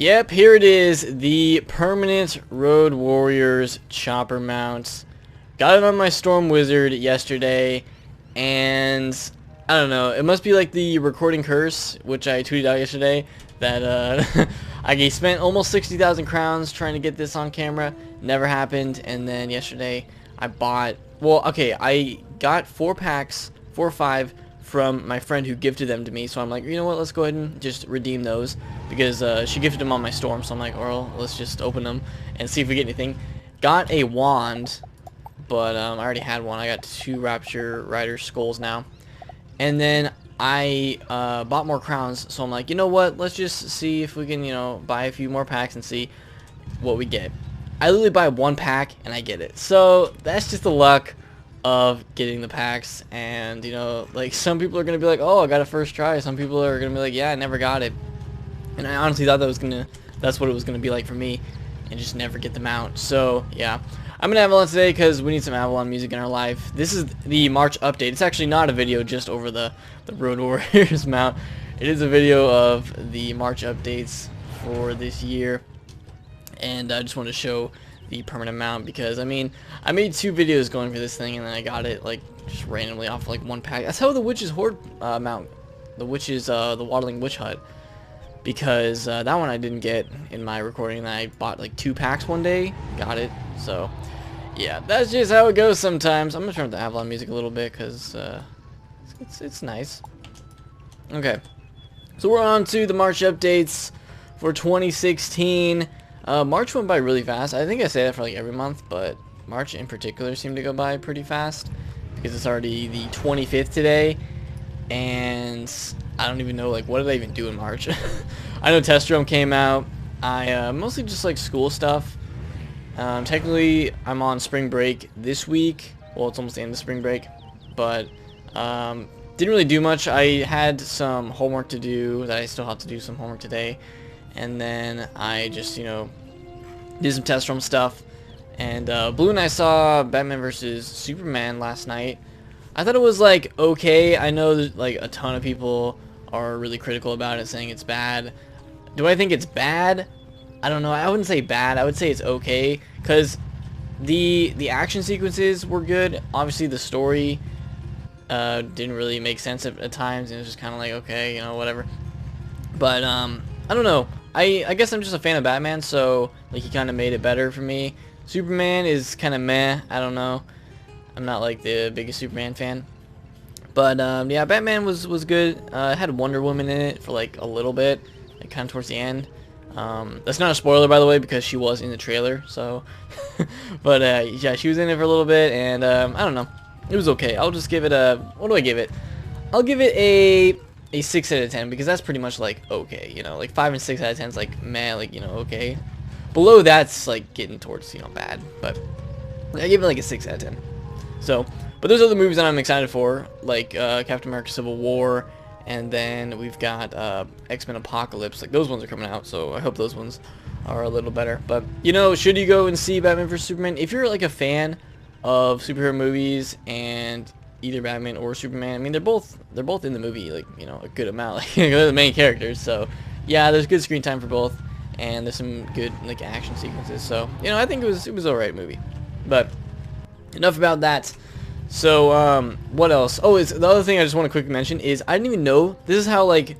Yep, here it is, the permanent Road Warriors chopper mount. Got it on my Storm Wizard yesterday, and I don't know, it must be like the recording curse, which I tweeted out yesterday, that I spent almost 60,000 crowns trying to get this on camera, never happened, and then yesterday I bought, well, okay, I got 4 packs, 4 or 5, from my friend who gifted them to me, so I'm like, you know what, let's go ahead and just redeem those, because she gifted them on my Storm, so I'm like, well, let's just open them and see if we get anything. Got a wand, but I already had one. I got 2 Rapture Rider skulls now, and then I bought more crowns, so I'm like, you know what, let's just see if we can, you know, buy a few more packs and see what we get. I literally buy 1 pack and I get it, so that's just the luck of getting the packs. And you know, like, some people are gonna be like, oh, I got it first try. Some people are gonna be like, yeah, I never got it. And I honestly thought that's what it was gonna be like for me, and just never get them out. So yeah, I'm gonna Avalon today because we need some Avalon music in our life. This is the March update. It's actually not a video just over the Road Warriors mount. It is a video of the March updates for this year, and I just want to show the permanent mount because, I mean, I made 2 videos going for this thing, and then I got it like just randomly off like 1 pack. That's how the Witch's Horde mount, the Witch's the Waddling Witch Hut, because that one I didn't get in my recording, and I bought like 2 packs one day, got it. So yeah, that's just how it goes sometimes. I'm gonna turn up the Avalon music a little bit because it's nice. Okay, so we're on to the March updates for 2016. March went by really fast. I think I say that for like every month, but March in particular seemed to go by pretty fast because it's already the 25th today, and I don't even know, like, what did I even do in March? I know Test Realm came out. I mostly just like school stuff. Technically, I'm on spring break this week. Well, it's almost the end of spring break, but didn't really do much. I had some homework to do that I still have to do some homework today. And then I just, you know, did some Test Realm stuff. And Blue and I saw Batman vs Superman last night. I thought it was like okay. I know that like a ton of people are really critical about it, saying it's bad. Do I think it's bad? I don't know. I wouldn't say bad. I would say it's okay, because the action sequences were good. Obviously the story didn't really make sense at times, and it was just kind of like, okay, you know, whatever. But I don't know. I guess I'm just a fan of Batman, so like he kind of made it better for me. Superman is kind of meh. I don't know. I'm not like the biggest Superman fan. But yeah, Batman was good. It had Wonder Woman in it for like a little bit, like kind of towards the end. That's not a spoiler, by the way, because she was in the trailer. So, but yeah, she was in it for a little bit, and I don't know. It was okay. I'll just give it a, what do I give it? I'll give it a 6 out of 10, because that's pretty much like okay, you know, like 5 and 6 out of 10 is like meh, like, you know, okay. Below that's like getting towards, you know, bad, but I give it like a 6 out of 10. So, but those are the movies that I'm excited for, like Captain America Civil War, and then we've got X-Men Apocalypse. Like, those ones are coming out, so I hope those ones are a little better. But, you know, should you go and see Batman vs Superman? If you're like a fan of superhero movies and either Batman or Superman, I mean, they're both in the movie, like, you know, a good amount. Like, they're the main characters, so yeah, there's good screen time for both, and there's some good like action sequences. So, you know, I think it was alright movie. But enough about that. So what else? Oh, it's the other thing I just want to quickly mention is I didn't even know this is how like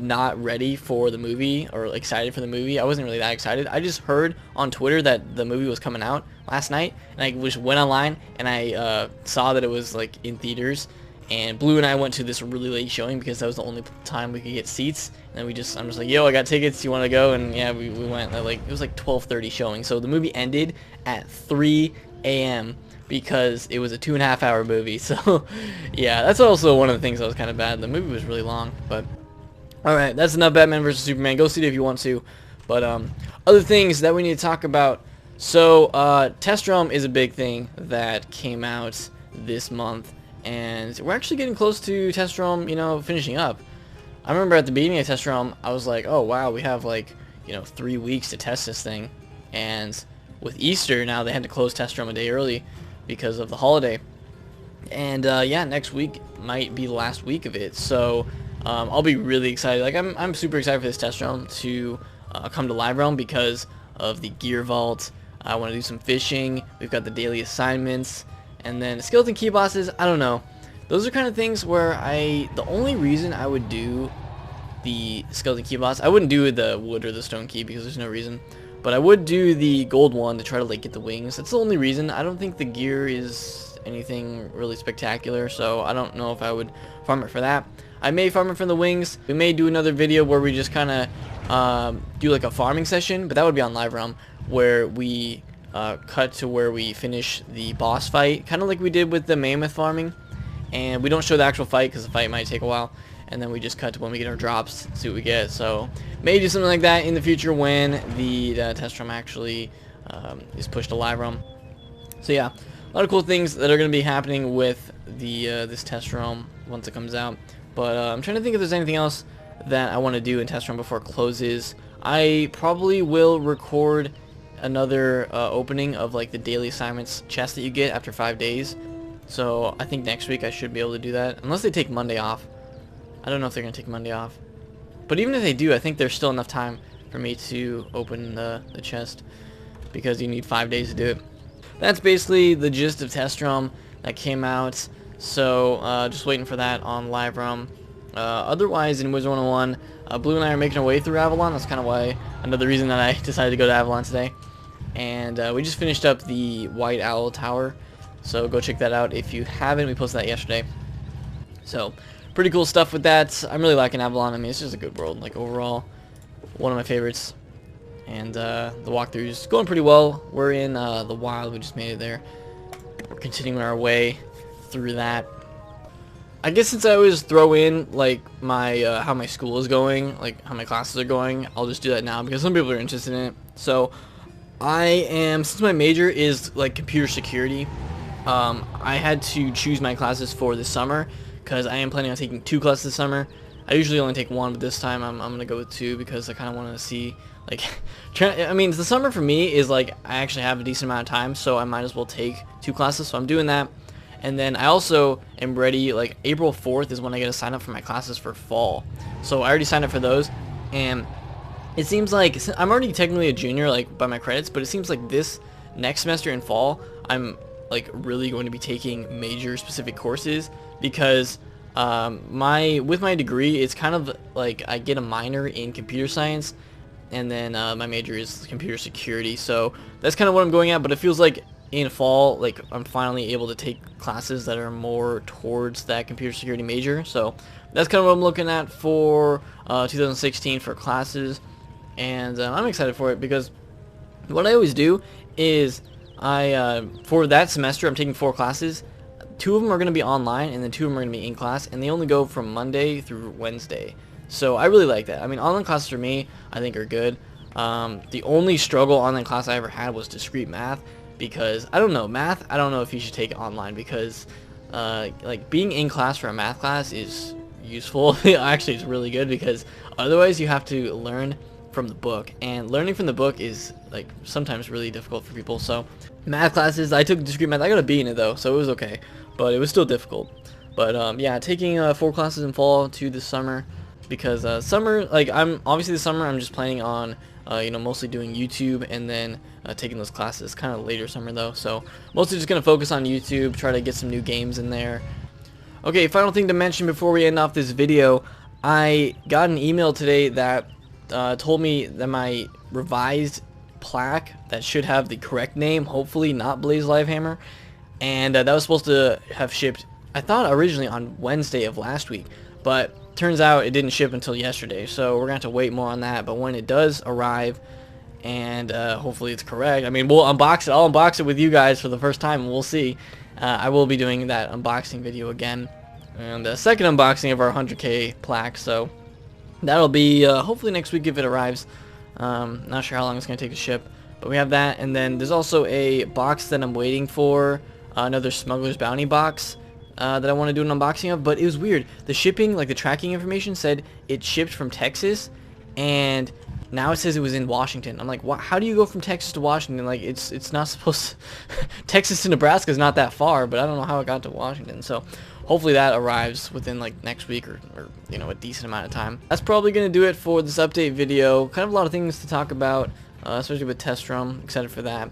not ready for the movie or excited for the movie. I wasn't really that excited. I just heard on Twitter that the movie was coming out last night, and I just went online and I saw that it was like in theaters. And Blue and I went to this really late showing because that was the only time we could get seats. And I'm just like, yo, I got tickets. You want to go? And yeah, we went. Like, it was like 12:30 showing. So the movie ended at 3 a.m. because it was a 2.5-hour movie. So yeah, that's also one of the things that was kind of bad. The movie was really long, but alright, that's enough Batman vs Superman. Go see it if you want to. But other things that we need to talk about. So Test Realm is a big thing that came out this month, and we're actually getting close to Test Realm, you know, finishing up. I remember at the beginning of Test Realm, I was like, oh wow, we have like, you know, 3 weeks to test this thing. And with Easter now, they had to close Test Realm a day early because of the holiday. And yeah, next week might be the last week of it. So I'll be really excited. Like, I'm super excited for this Test Realm to come to Live Realm because of the gear vault. I want to do some fishing. We've got the daily assignments, and then skeleton key bosses. I don't know. Those are kind of things where the only reason I would do the skeleton key boss, I wouldn't do the wood or the stone key because there's no reason, but I would do the gold one to try to like get the wings. That's the only reason. I don't think the gear is anything really spectacular, so I don't know if I would farm it for that. I may farm it for the wings. We may do another video where we just kind of do like a farming session, but that would be on Live Realm, where we cut to where we finish the boss fight, kind of like we did with the mammoth farming, and we don't show the actual fight because the fight might take a while, and then we just cut to when we get our drops, see what we get. So maybe do something like that in the future when the test realm actually is pushed to Live Realm. So yeah, a lot of cool things that are going to be happening with the this test realm once it comes out. But I'm trying to think if there's anything else that I want to do in test realm before it closes. I probably will record another opening of like the daily assignments chest that you get after 5 days. So I think next week I should be able to do that, unless they take Monday off. I don't know if they're going to take Monday off. But even if they do, I think there's still enough time for me to open the chest, because you need 5 days to do it. That's basically the gist of Test Realm that came out. So just waiting for that on Live Realm. Otherwise, in Wizard101, Blue and I are making our way through Avalon. That's kind of why, another reason that I decided to go to Avalon today. And we just finished up the White Owl Tower. So go check that out if you haven't. We posted that yesterday. So pretty cool stuff with that. I'm really liking Avalon. I mean, it's just a good world. Like overall, one of my favorites. And the walkthrough is going pretty well. We're in the wild. We just made it there. We're continuing our way through that. I guess since I always throw in like my how my school is going, like how my classes are going, I'll just do that now because some people are interested in it. So I am, since my major is like computer security, I had to choose my classes for this summer because I am planning on taking 2 classes this summer. I usually only take 1, but this time I'm gonna go with 2 because I kind of want to see, like, I mean, the summer for me is like I actually have a decent amount of time, so I might as well take 2 classes. So I'm doing that, and then I also am ready. Like April 4th is when I get to sign up for my classes for fall. So I already signed up for those, and it seems like I'm already technically a junior, like by my credits, but it seems like this next semester in fall I'm like really going to be taking major specific courses because with my degree it's kind of like I get a minor in computer science, and then my major is computer security. So that's kind of what I'm going at, but it feels like in fall, like I'm finally able to take classes that are more towards that computer security major. So that's kind of what I'm looking at for 2016 for classes, and I'm excited for it because what I always do is for that semester I'm taking 4 classes. 2 of them are going to be online, and then 2 of them are going to be in class, and they only go from Monday through Wednesday. So I really like that. I mean, online classes for me, I think, are good. The only struggle online class I ever had was discrete math, because I don't know, math, I don't know if you should take it online, because like being in class for a math class is useful. Actually, it's really good, because otherwise you have to learn from the book, and learning from the book is like sometimes really difficult for people. So math classes, I took discrete math. I got a B in it though, so it was okay, but it was still difficult. But yeah, taking 4 classes in fall to this summer, because summer, like I'm obviously this summer I'm just planning on you know, mostly doing YouTube, and then taking those classes kind of later summer though. So mostly just gonna focus on YouTube, try to get some new games in there. Okay, final thing to mention before we end off this video, I got an email today that told me that my revised plaque that should have the correct name, hopefully not BlazeLifehammer, and that was supposed to have shipped, I thought originally on Wednesday of last week, but turns out it didn't ship until yesterday. So we're gonna have to wait more on that. But when it does arrive, and hopefully it's correct, I mean, we'll unbox it. I'll unbox it with you guys for the first time, and we'll see. I will be doing that unboxing video again, and the second unboxing of our 100K plaque. So that'll be hopefully next week if it arrives. Not sure how long it's gonna take to ship, but we have that. And then there's also a box that I'm waiting for, another Smuggler's Bounty box that I want to do an unboxing of. But it was weird, the shipping, like the tracking information said it shipped from Texas, and now it says it was in Washington. I'm like, how do you go from Texas to Washington? Like, it's not supposed to Texas to Nebraska is not that far, but I don't know how it got to Washington. So hopefully that arrives within like next week or you know, a decent amount of time. That's probably gonna do it for this update video. Kind of a lot of things to talk about, especially with Test Realm. Excited for that.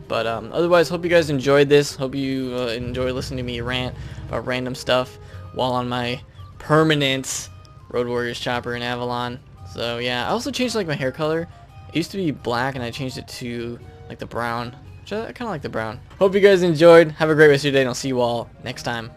But otherwise, hope you guys enjoyed this. Hope you enjoy listening to me rant about random stuff while on my permanent Road Warriors chopper in Avalon. So yeah, I also changed like my hair color. It used to be black and I changed it to like the brown, which I kind of like the brown. Hope you guys enjoyed. Have a great rest of your day and I'll see you all next time.